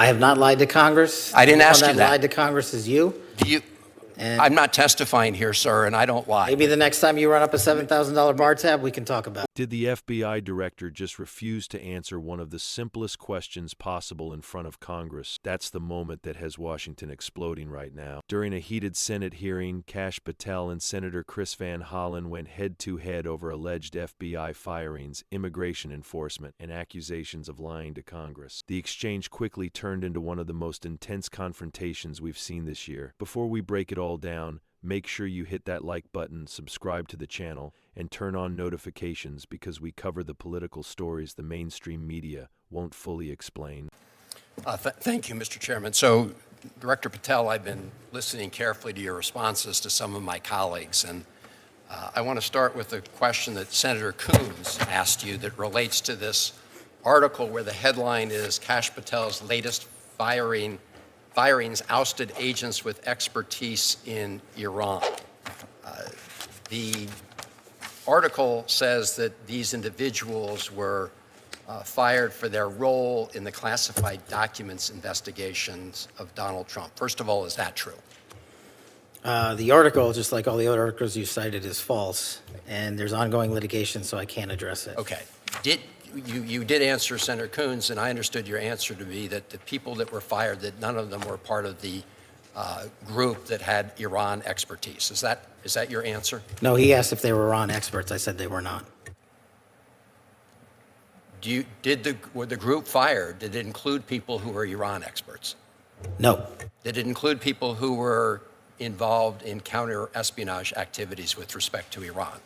I have not lied to Congress. I didn't ask The you one that. lied to Congress is you. Do you? And I'm not testifying here, sir, and I don't lie. maybe the next time you run up a $7,000 bar tab, we can talk about it. Did the FBI director just refuse to answer one of the simplest questions possible in front of Congress? That's the moment that has Washington exploding right now. During a heated Senate hearing, Kash Patel and Senator Chris Van Hollen went head-to-head over alleged FBI firings, immigration enforcement, and accusations of lying to Congress. The exchange quickly turned into one of the most intense confrontations we've seen this year. Before we break it all down, make sure you hit that like button, subscribe to the channel, and turn on notifications because we cover the political stories the mainstream media won't fully explain. Thank you, Mr. Chairman. So, Director Patel, I've been listening carefully to your responses to some of my colleagues, and I want to start with a question that Senator Coons asked you that relates to this article where the headline is Kash Patel's latest firings ousted agents with expertise in Iran. The article says that these individuals were fired for their role in the classified documents investigations of Donald Trump. First of all, is that true? The article, just like all the other articles you cited, is false, and there's ongoing litigation, so I can't address it. Okay. You did answer Senator Coons, and I understood your answer to be that the people that were fired, that none of them were part of the group that had Iran expertise. Is that your answer? No, he asked if they were Iran experts. I said they were not. Were the group fired? Did it include people who were Iran experts? No. Did it include people who were involved in counter-espionage activities with respect to Iran?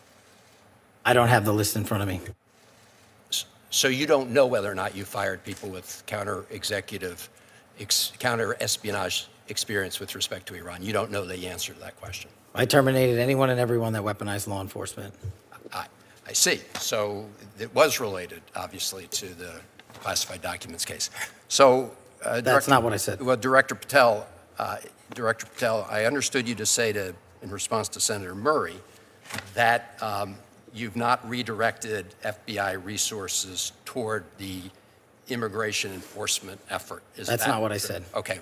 I don't have the list in front of me. So you don't know whether or not you fired people with counter-espionage experience with respect to Iran. You don't know the answer to that question. I terminated anyone and everyone that weaponized law enforcement. I see. So it was related, obviously, to the classified documents case. So that's not what I said. Well, Director Patel, I understood you to say in response to Senator Murray that you've not redirected FBI resources toward the immigration enforcement effort. That's not what I said. Okay.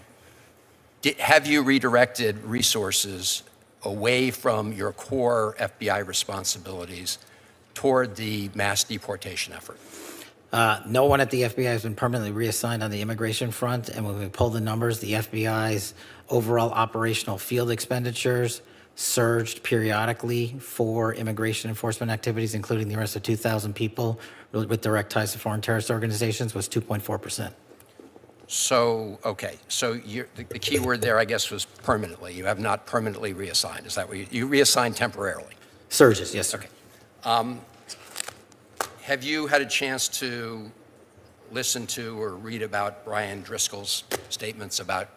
Have you redirected resources away from your core FBI responsibilities toward the mass deportation effort? No one at the FBI has been permanently reassigned on the immigration front, and when we pull the numbers, the FBI's overall operational field expenditures surged periodically for immigration enforcement activities, including the arrest of 2,000 people with direct ties to foreign terrorist organizations, was 2.4%. So, okay. So the key word there, I guess, was permanently. You have not permanently reassigned. Is that what you reassigned temporarily? Surges, yes, sir. Okay. Have you had a chance to listen to or read about Brian Driscoll's statements about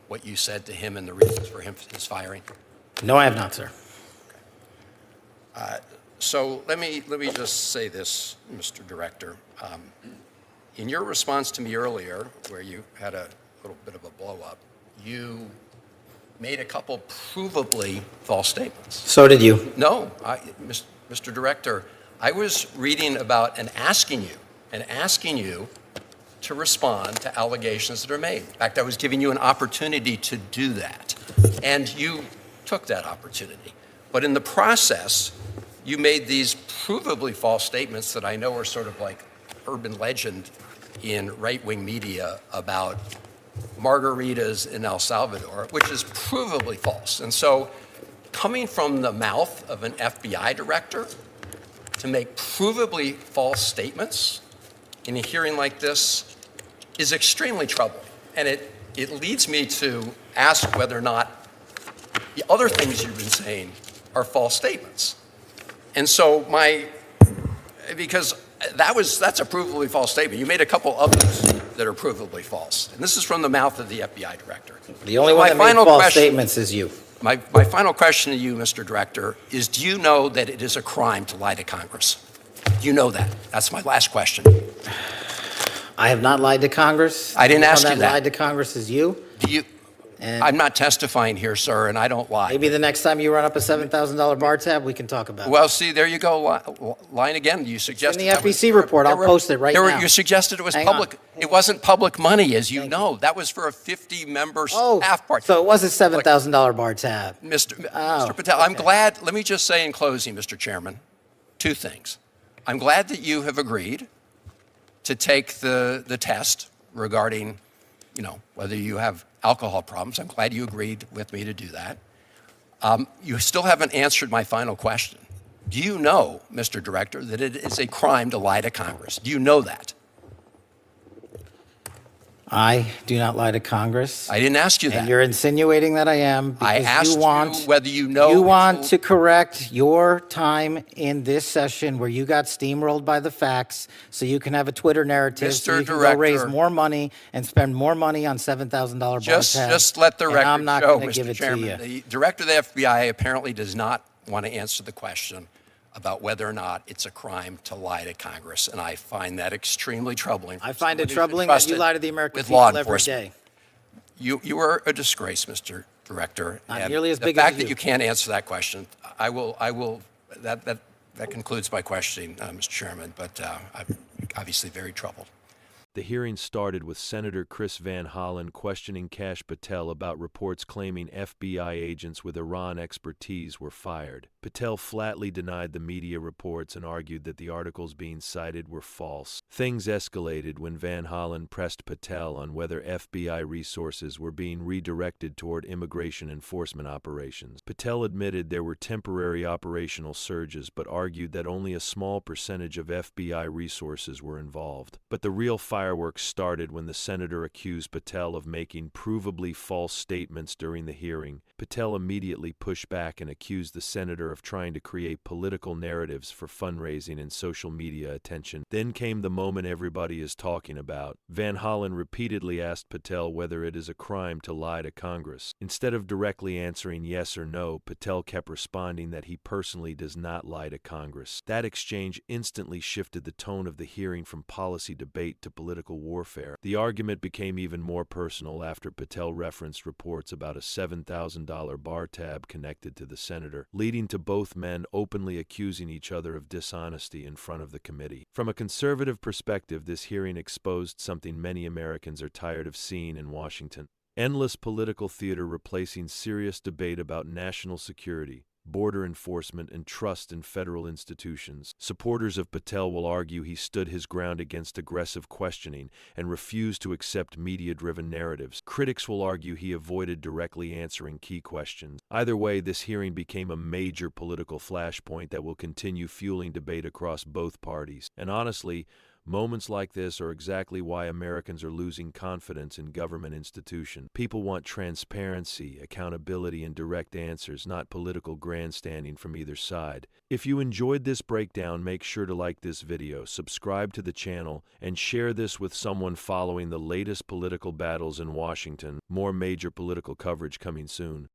what you said to him and the reasons for his firing? No, I have not, sir. Okay. So let me just say this, Mr. Director. In your response to me earlier, where you had a little bit of a blow-up, you made a couple provably false statements. So did you. No, Mr. Director, I was reading about and asking you to respond to allegations that are made. In fact, I was giving you an opportunity to do that, and you took that opportunity. But in the process, you made these provably false statements that I know are sort of like urban legend in right-wing media about margaritas in El Salvador, which is provably false. And so coming from the mouth of an FBI director to make provably false statements in a hearing like this is extremely troubling. And it leads me to ask whether or not the other things you've been saying are false statements. And so because that's a provably false statement. You made a couple others that are provably false. And this is from the mouth of the FBI director. The only one that made false statements is you. My final question to you, Mr. Director, is do you know that it is a crime to lie to Congress? Do you know that? That's my last question. I have not lied to Congress. I didn't ask you that. Lied to Congress is you. And I'm not testifying here, sir, and I don't lie. maybe the next time you run up a $7,000 bar tab, we can talk about it. Well, see, there you go, lying again. You suggested the that was- FEC report. I'll post it right now. You suggested it was Hang public. on. It wasn't public money, as you know. That was for a 50-member staff party. So it was a $7,000 bar tab. Mr. Patel, I'm glad. Let me just say in closing, Mr. Chairman, two things. I'm glad that you have agreed to take the test regarding, whether you have alcohol problems. I'm glad you agreed with me to do that. You still haven't answered my final question. Do you know, Mr. Director, that it is a crime to lie to Congress? Do you know that? I do not lie to Congress. I didn't ask you that. And you're insinuating that I am because I asked you whether you know. You want to correct your time in this session where you got steamrolled by the facts so you can have a Twitter narrative so Mr. you can Director, go raise more money and spend more money on $7,000 bar tabs. Just let the and record I'm not show, going to give Mr. it Chairman, to you. the Director of the FBI apparently does not want to answer the question about whether or not it's a crime to lie to Congress, and I find that extremely troubling. I find it Somebody who's troubling that you entrusted lie to the American with people law every enforcement. day. You are a disgrace, Mr. Director. Not and nearly as big the as fact you. that you can't answer that question, I will. That concludes my questioning, Mr. Chairman. But I'm obviously very troubled. The hearing started with Senator Chris Van Hollen questioning Kash Patel about reports claiming FBI agents with Iran expertise were fired. Patel flatly denied the media reports and argued that the articles being cited were false. Things escalated when Van Hollen pressed Patel on whether FBI resources were being redirected toward immigration enforcement operations. Patel admitted there were temporary operational surges but argued that only a small percentage of FBI resources were involved. But the real fireworks started when the senator accused Patel of making provably false statements during the hearing. Patel immediately pushed back and accused the senator of trying to create political narratives for fundraising and social media attention. Then came the moment everybody is talking about. Van Hollen repeatedly asked Patel whether it is a crime to lie to Congress. Instead of directly answering yes or no, Patel kept responding that he personally does not lie to Congress. That exchange instantly shifted the tone of the hearing from policy debate to political warfare. The argument became even more personal after Patel referenced reports about a $7,000 bar tab connected to the senator, leading to both men openly accusing each other of dishonesty in front of the committee. From a conservative perspective, this hearing exposed something many Americans are tired of seeing in Washington: endless political theater replacing serious debate about national security, border enforcement, and trust in federal institutions. Supporters of Patel will argue he stood his ground against aggressive questioning and refused to accept media-driven narratives. Critics will argue he avoided directly answering key questions. Either way, this hearing became a major political flashpoint that will continue fueling debate across both parties. And honestly, moments like this are exactly why Americans are losing confidence in government institutions. People want transparency, accountability, and direct answers, not political grandstanding from either side. If you enjoyed this breakdown, make sure to like this video, subscribe to the channel, and share this with someone following the latest political battles in Washington. More major political coverage coming soon.